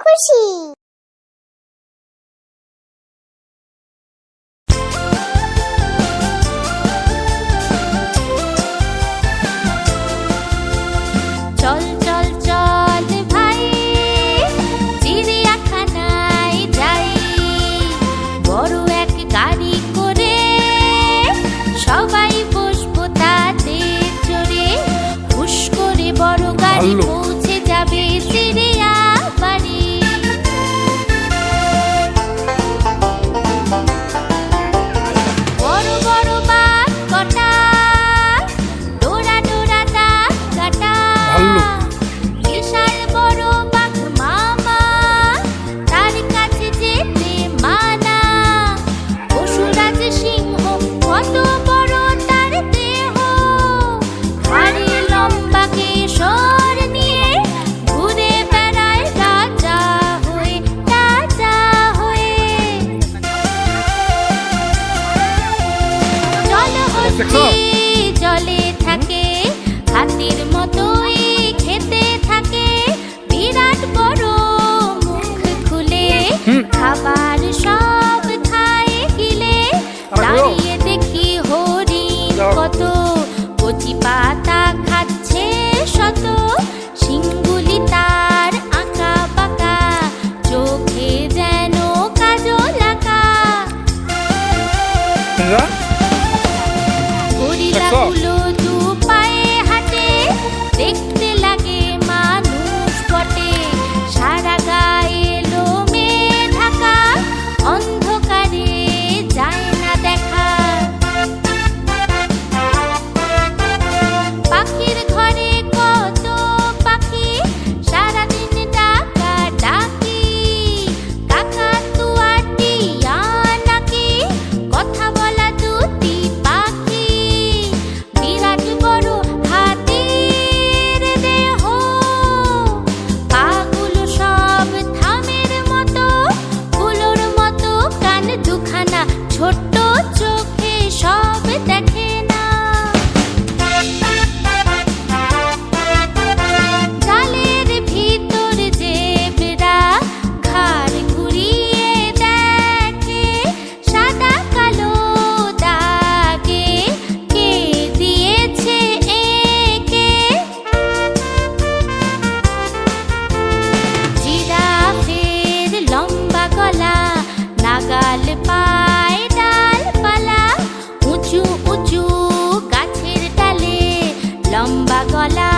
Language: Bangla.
খুশি। চল চল চল ভাই চিড়িয়াখানায় যাই, বড় এক গাড়ি করে সবাই বসবো তাতে চড়ে, হুশ করে বড় গাড়ি পৌঁছে যাবে চিড়িয়া বাড়ি। বড় বড় বাঘ কটা, ডোরা ডোরা দাগ কাটা, বিশাল বড় বাঘ মামা, তার কাছে যেতে মানা। পশুরাজ সিংহ কত বড় তার দেহ, হাড়ি লম্বা কেশর নিয়ে ঘুরে বেড়ায় রাজা হয়ে রাজা হয়ে। জলহস্তি জলে থাকে, হাতির মতোই খেতে থাকে, বিরাট বড় মুখ খুলে খাবার সব খায় গিলে। দাঁড়িয়ে দেখি হরিণ কত, কচি পাতা খাচ্ছে শত, শিংগুলি তার আঁকা বাঁকা, চোখে যেন কাজল আঁকা। গরিলাগুলো দু পায়ে হাঁটে, দেখতে লাগে মানুষ বটে, সারা গায়ে লোমে ঢাকা, অন্ধকারে যায় না দেখা। পাখির ঘরে কত পাখি, সারাদিন ডাকা ডাকি, কাকাতুয়া টিয়া নাকি, কথা বলা দুটি পাখি। বিরাট বড় হাতির দেহ, পাগুলো সব থামের মতো, ফুলোর মতো কান দুখানা, ছোট্ট চোখে সব দেখে না। জালের ভিতর জেব্রা ঘাড় ঘুরিয়ে দেখে, সাদা কালো দাগে কে দিয়েছে একে। জিরাফের লম্বা গলা, নাগাল পায় ডালপালা, উঁচু উঁচু গাছের ডালে লম্বা গলা